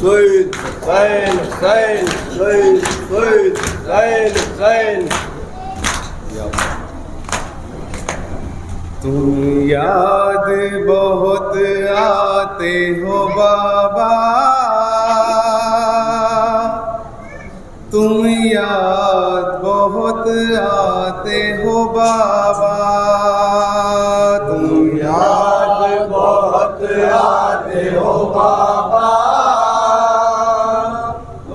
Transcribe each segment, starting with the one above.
Hüseyin, Hüseyin, Hüseyin, Hüseyin, Hüseyin, Hüseyin, Hüseyin. तुम याद बहुत आते हो बाबा, तुम याद बहुत आते हो बाबा, तुम याद बहुत आते हो बाबा,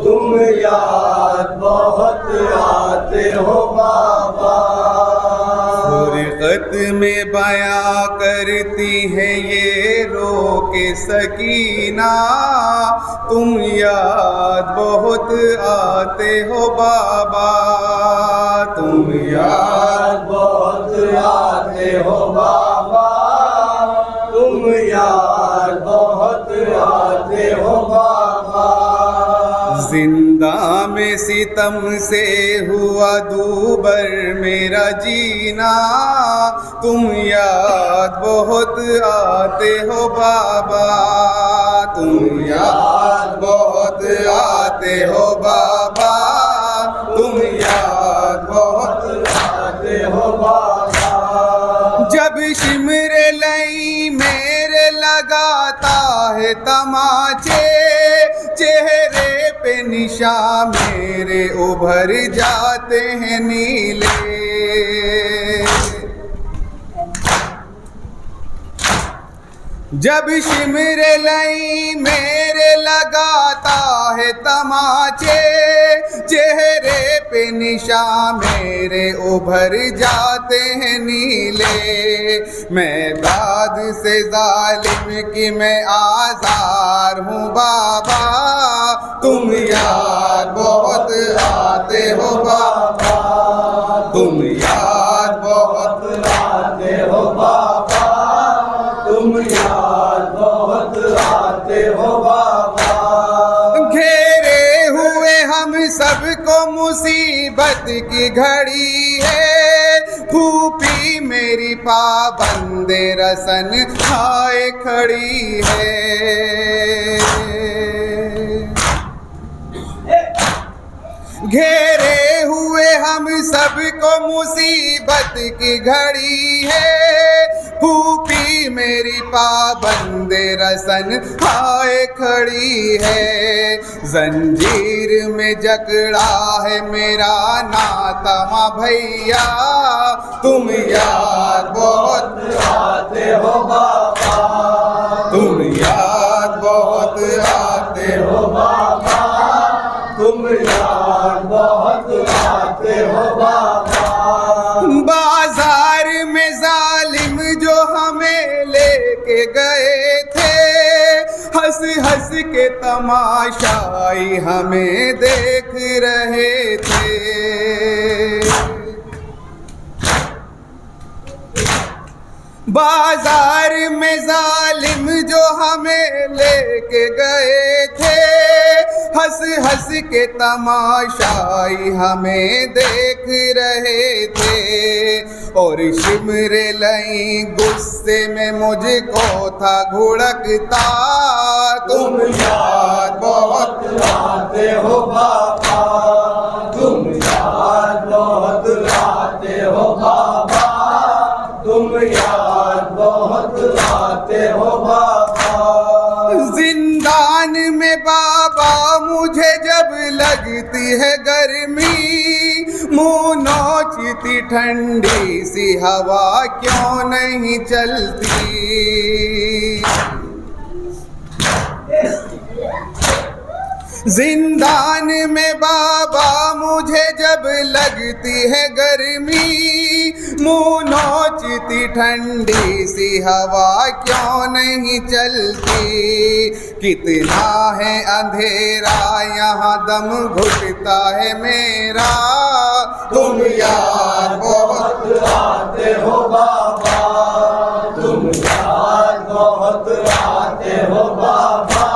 तुम याद बहुत आते हो बाबा। फुरकत में बयां करती है ये रो के सकीना, तुम याद बहुत आते हो बाबा, तुम याद बहुत आते हो बाबा, तुम याद बहुत आते हो बाबा। जिंदा में सितम से हुआ दूबर मेरा जीना, तुम याद बहुत आते हो बाबा, तुम याद बहुत आते हो बाबा, तुम याद बहुत आते हो बाबा। जब शिमरे लई मेरे लगाता है तमाचे, चेहरे पे निशान मेरे उभर जाते हैं नीले। जब शिमरे लई मेरे लगाता है तमाचे, चेहरे पे निशान मेरे उभर जाते हैं नीले। मैं दाद से जालिम की मैं आज़ार हूँ बाबा, तुम याद बहुत आते हो बाबा, तुम याद बहुत आते हो बाबा, तुम याद बहुत आते हो बाबा। घेरे हुए हम सबको मुसीबत की घड़ी है, फूफी मेरी पाबंदे रसन खाए खड़ी है। घेरे हुए हम सबको मुसीबत की घड़ी है, फूफी मेरी पाबंदे रसन खाए खड़ी है। जंजीर में जकड़ा है मेरा नातमा भैया, तुम याद बहुत आते हो बाबा, तुम याद बहुत आते हो बाबा, तुम याद बहुत आते हो बाबा। बाजार में जालिम जो हमें लेके गए थे, हंस हंस के तमाशाई हमें देख रहे थे। बाजार में जालिम जो हमें लेके गए थे, हंस हंस के तमाशाई हमें देख रहे थे। और शिमरे लई गुस्से में मुझको था घुड़कता, तुम याद बहुत आते हो बाबा, तुम याद बहुत आते हो बाबा, तुम याद बहुत आते हो बाबा। जिंदान में बाबा मुझे जब लगती है गर्मी, मुँह नोचती ठंडी सी हवा क्यों नहीं चलती। जिंदान में बाबा मुझे जब लगती है गर्मी, मुँह नोचती ठंडी सी हवा क्यों नहीं चलती। कितना है अंधेरा यहाँ दम घुटता है मेरा, तुम याद बहुत आते हो बाबा, तुम याद बहुत आते हो बाबा,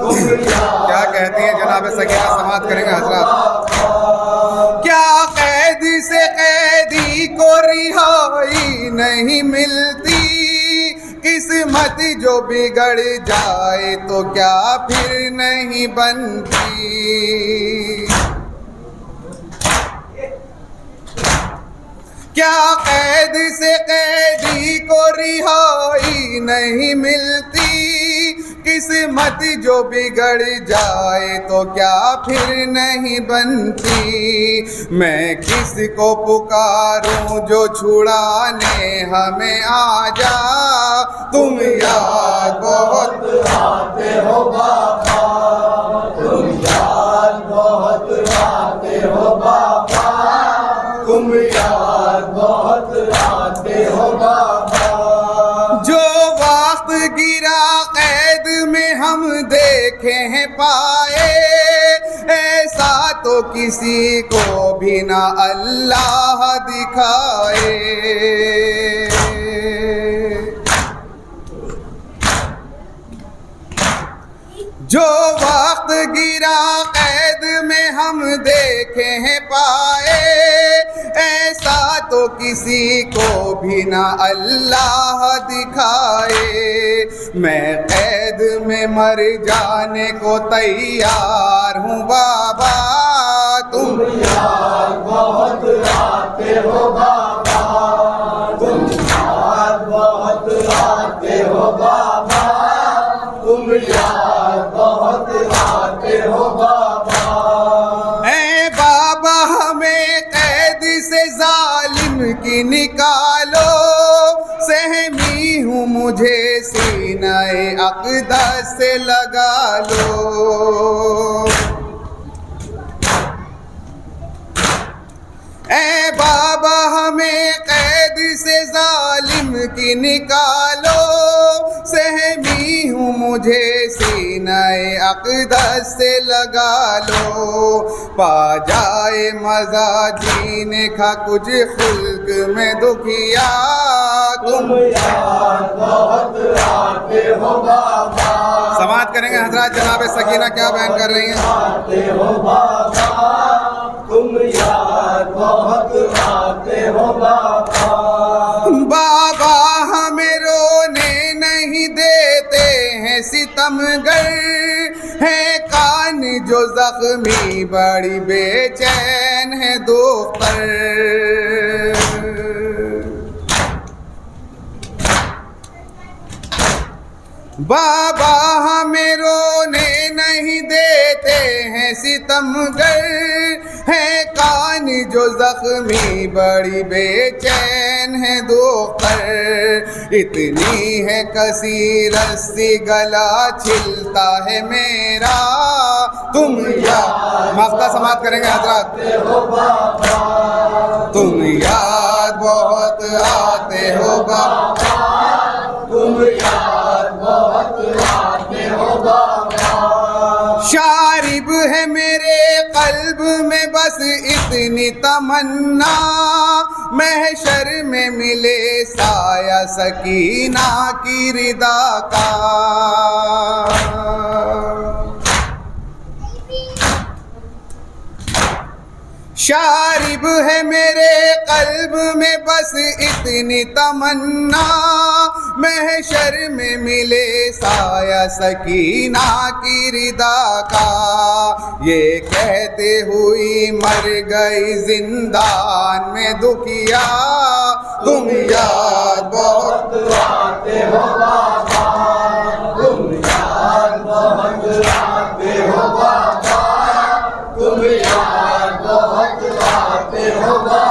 तुम याद। क्या कहती है जनाब सकीना, समाप्त करेंगे हजरत। क्या कैद से कैदी को रिहाई नहीं मिलती, किस किस्मत जो बिगड़ जाए तो क्या फिर नहीं बनती। क्या कैद से कैदी को रिहाई नहीं मिलती। किस्मत जो बिगड़ जाए तो क्या फिर नहीं बनती। मैं किसको पुकारूं जो छुड़ाने हमें आ जा। तुम याद बहुत आते हो बाबा, तुम याद बहुत आते हो बाबा, तुम याद बहुत आते हो बाबा। जो वक्त गिरा कैद में हम देखे हैं पाए, ऐसा तो किसी को भी ना अल्लाह दिखाए। जो वक्त गिरा कैद में हम देखे हैं पाए, ऐसा तो किसी को भी ना अल्लाह दिखाए। मैं कैद में मर जाने को तैयार हूँ बाबा। तुम याद बहुत आते हो बाबा, तुम याद बहुत आते हो बाबा, तुम याद बहुत आते हो बाबा। ऐ बाबा हमें कैद से जालिम की निकालो। सहमी हूँ मुझे सीनाए अक़दस से लगा लो। ऐ बाबा हमें कैद से जालिम की निकालो। सहमी हूँ मुझे सीनाए अक़दस से लगा लो। पा जाए मज़ा जीने का कुछ खुल्क में दुखिया। तुम याद बहुत आते हो बाबा, समाअत करेंगे हज़रात। जनाब सकीना क्या बयान कर रही हैं। आते हो बाबा, तुम याद बहुत आते हो बाबा। बाबा हमें रोने नहीं देते हैं सितमगर, है कान जो जख्मी बड़ी बेचैन है दोपहर। बाबा हमें रोने नहीं देते हैं सितमगर, है कान जो जख्मी बड़ी बेचैन है दोपहर। इतनी है कसी रस्सी गला छिलता है मेरा। तुम याद मफ्ता समाअत करेंगे हज़रात। हो बाबा, तुम याद बहुत आते हो बाबा, तुम याद बहुत आते हो बाबा। शारिब है मेरे कल्ब में बस इतनी तमन्ना, महशर में मिले साया सकीना की रिदा का। शारिब है मेरे कल्ब में बस इतनी तमन्ना, महशर में मिले साया सकीना की रिदा का। ये कहते हुई मर गई जिंदान में दुखिया। तुम याद बहुत आते हो बाबा, तुम याद बहुत आते हो बाबा, तुम याद बहुत आते हो बाबा।